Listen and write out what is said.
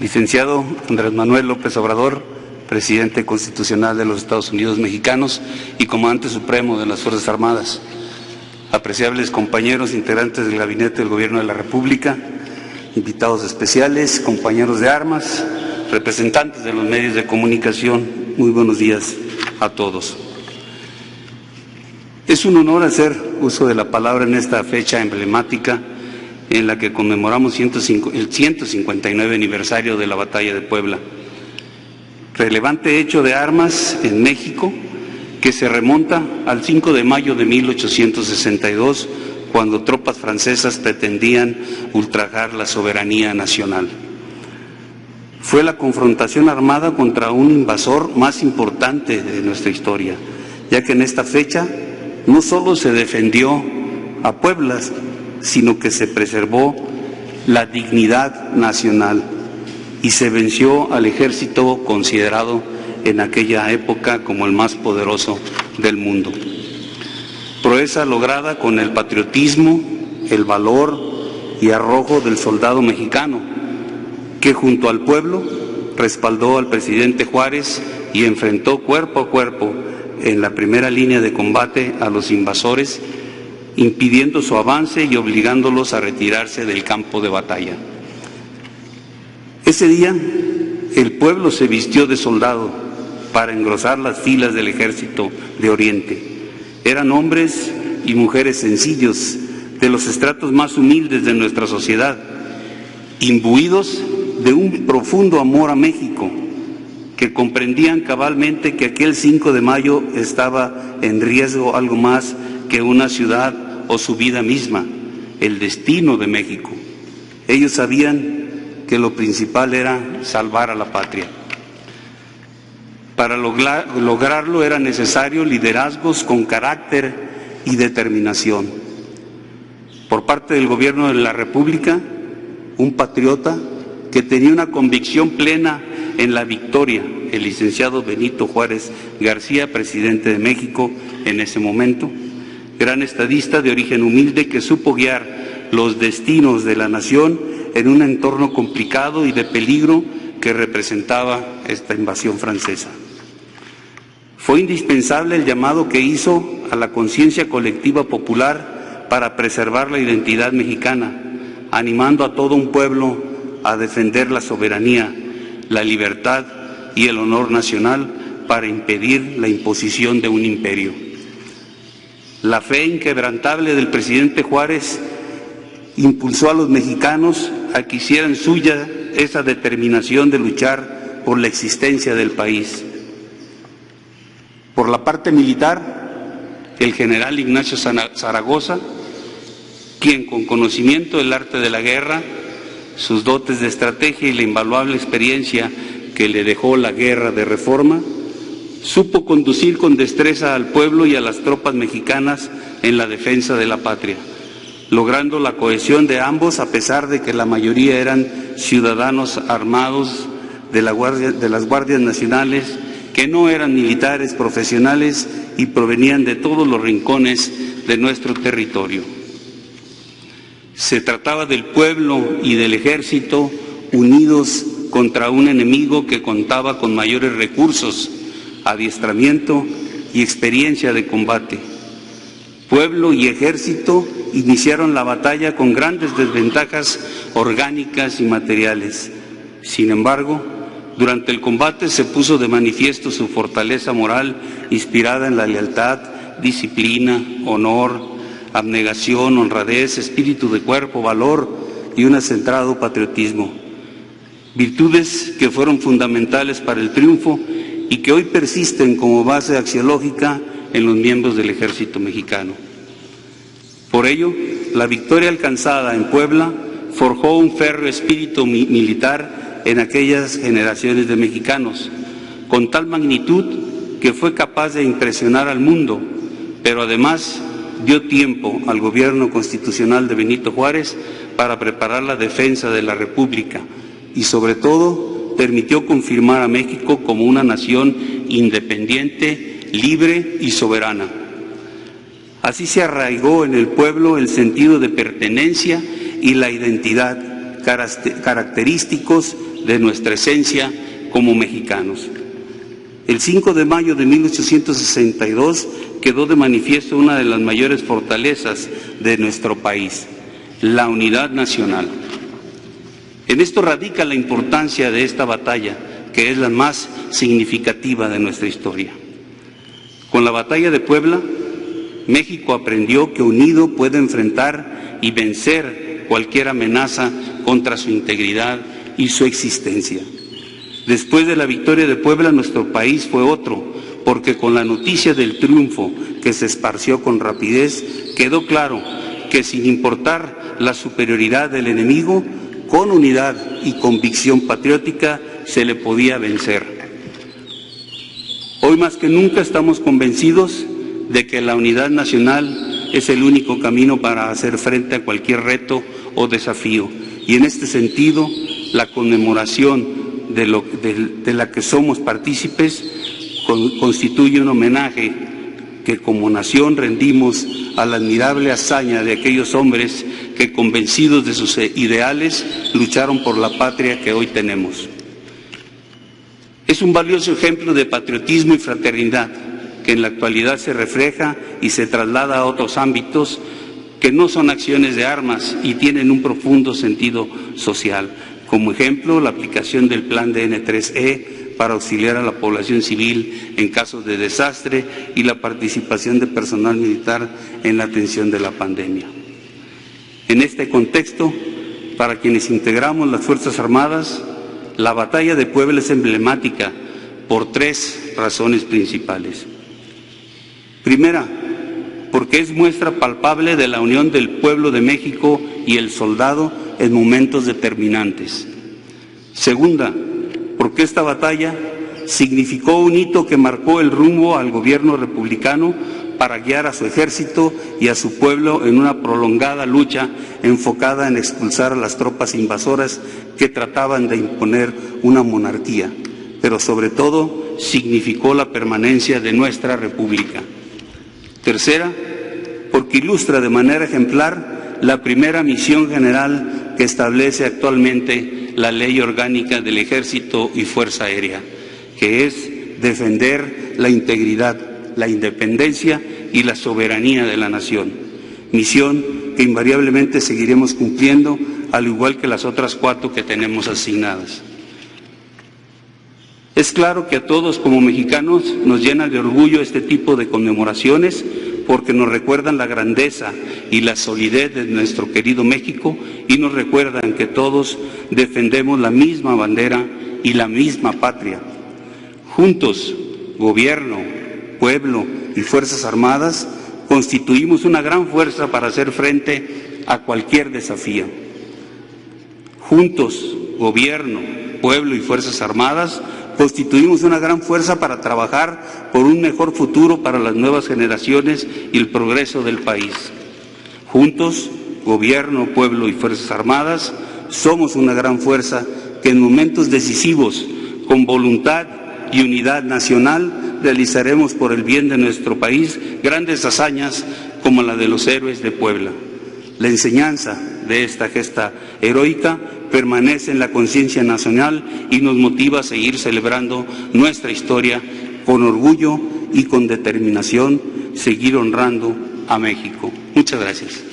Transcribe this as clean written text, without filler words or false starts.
Licenciado Andrés Manuel López Obrador, Presidente Constitucional de los Estados Unidos Mexicanos y Comandante Supremo de las Fuerzas Armadas, apreciables compañeros integrantes del Gabinete del Gobierno de la República, invitados especiales, compañeros de armas, representantes de los medios de comunicación, muy buenos días a todos. Es un honor hacer uso de la palabra en esta fecha emblemática en la que conmemoramos el 159 aniversario de la Batalla de Puebla. Relevante hecho de armas en México que se remonta al 5 de mayo de 1862, cuando tropas francesas pretendían ultrajar la soberanía nacional. Fue la confrontación armada contra un invasor más importante de nuestra historia, ya que en esta fecha no solo se defendió a Puebla, sino que se preservó la dignidad nacional y se venció al ejército considerado en aquella época como el más poderoso del mundo. Proeza lograda con el patriotismo, el valor y arrojo del soldado mexicano, que junto al pueblo respaldó al presidente Juárez y enfrentó cuerpo a cuerpo en la primera línea de combate a los invasores, impidiendo su avance y obligándolos a retirarse del campo de batalla. Ese día, el pueblo se vistió de soldado para engrosar las filas del ejército de Oriente. Eran hombres y mujeres sencillos, de los estratos más humildes de nuestra sociedad, imbuidos de un profundo amor a México, que comprendían cabalmente que aquel 5 de mayo estaba en riesgo algo más que una ciudad o su vida misma, el destino de México. Ellos sabían que lo principal era salvar a la patria. Para lograrlo era necesario liderazgos con carácter y determinación. Por parte del Gobierno de la República, un patriota que tenía una convicción plena en la victoria, el licenciado Benito Juárez García, presidente de México en ese momento, gran estadista de origen humilde que supo guiar los destinos de la nación en un entorno complicado y de peligro que representaba esta invasión francesa. Fue indispensable el llamado que hizo a la conciencia colectiva popular para preservar la identidad mexicana, animando a todo un pueblo a defender la soberanía, la libertad y el honor nacional para impedir la imposición de un imperio. La fe inquebrantable del presidente Juárez impulsó a los mexicanos a que hicieran suya esa determinación de luchar por la existencia del país. Por la parte militar, el general Ignacio Zaragoza, quien con conocimiento del arte de la guerra, sus dotes de estrategia y la invaluable experiencia que le dejó la guerra de Reforma, supo conducir con destreza al pueblo y a las tropas mexicanas en la defensa de la patria, logrando la cohesión de ambos a pesar de que la mayoría eran ciudadanos armados de las guardias nacionales, que no eran militares profesionales y provenían de todos los rincones de nuestro territorio. Se trataba del pueblo y del ejército unidos contra un enemigo que contaba con mayores recursos, adiestramiento y experiencia de combate. Pueblo y ejército iniciaron la batalla con grandes desventajas orgánicas y materiales. Sin embargo, durante el combate se puso de manifiesto su fortaleza moral inspirada en la lealtad, disciplina, honor, abnegación, honradez, espíritu de cuerpo, valor y un acentrado patriotismo. Virtudes que fueron fundamentales para el triunfo y que hoy persisten como base axiológica en los miembros del ejército mexicano. Por ello, la victoria alcanzada en Puebla forjó un férreo espíritu militar en aquellas generaciones de mexicanos, con tal magnitud que fue capaz de impresionar al mundo, pero además dio tiempo al gobierno constitucional de Benito Juárez para preparar la defensa de la República y sobre todo permitió confirmar a México como una nación independiente, libre y soberana. Así se arraigó en el pueblo el sentido de pertenencia y la identidad, característicos de nuestra esencia como mexicanos. El 5 de mayo de 1862 quedó de manifiesto una de las mayores fortalezas de nuestro país, la unidad nacional. En esto radica la importancia de esta batalla, que es la más significativa de nuestra historia. Con la batalla de Puebla, México aprendió que unido puede enfrentar y vencer cualquier amenaza contra su integridad y su existencia. Después de la victoria de Puebla, nuestro país fue otro, porque con la noticia del triunfo que se esparció con rapidez, quedó claro que sin importar la superioridad del enemigo, con unidad y convicción patriótica se le podía vencer. Hoy más que nunca estamos convencidos de que la unidad nacional es el único camino para hacer frente a cualquier reto o desafío. Y en este sentido, la conmemoración de la que somos partícipes constituye un homenaje que como nación rendimos a la admirable hazaña de aquellos hombres que, convencidos de sus ideales, lucharon por la patria que hoy tenemos. Es un valioso ejemplo de patriotismo y fraternidad que en la actualidad se refleja y se traslada a otros ámbitos que no son acciones de armas y tienen un profundo sentido social. Como ejemplo, la aplicación del plan de N3E para auxiliar a la población civil en casos de desastre y la participación de personal militar en la atención de la pandemia. En este contexto, para quienes integramos las Fuerzas Armadas, la batalla de Puebla es emblemática por tres razones principales. Primera, porque es muestra palpable de la unión del pueblo de México y el soldado en momentos determinantes. Segunda, porque esta batalla significó un hito que marcó el rumbo al gobierno republicano para guiar a su ejército y a su pueblo en una prolongada lucha enfocada en expulsar a las tropas invasoras que trataban de imponer una monarquía, pero sobre todo significó la permanencia de nuestra república. Tercera, porque ilustra de manera ejemplar la primera misión general que establece actualmente la Ley Orgánica del Ejército y Fuerza Aérea, que es defender la integridad, la independencia y la soberanía de la nación, misión que invariablemente seguiremos cumpliendo, al igual que las otras 4 que tenemos asignadas. Es claro que a todos como mexicanos nos llena de orgullo este tipo de conmemoraciones, porque nos recuerdan la grandeza y la solidez de nuestro querido México y nos recuerdan que todos defendemos la misma bandera y la misma patria. Juntos, gobierno, pueblo y Fuerzas Armadas, constituimos una gran fuerza para hacer frente a cualquier desafío. Juntos, gobierno, pueblo y Fuerzas Armadas, constituimos una gran fuerza para trabajar por un mejor futuro para las nuevas generaciones y el progreso del país. Juntos, gobierno, pueblo y Fuerzas Armadas, somos una gran fuerza que en momentos decisivos, con voluntad y unidad nacional, realizaremos por el bien de nuestro país grandes hazañas como la de los héroes de Puebla. La enseñanza de esta gesta heroica permanece en la conciencia nacional y nos motiva a seguir celebrando nuestra historia con orgullo y con determinación, seguir honrando a México. Muchas gracias.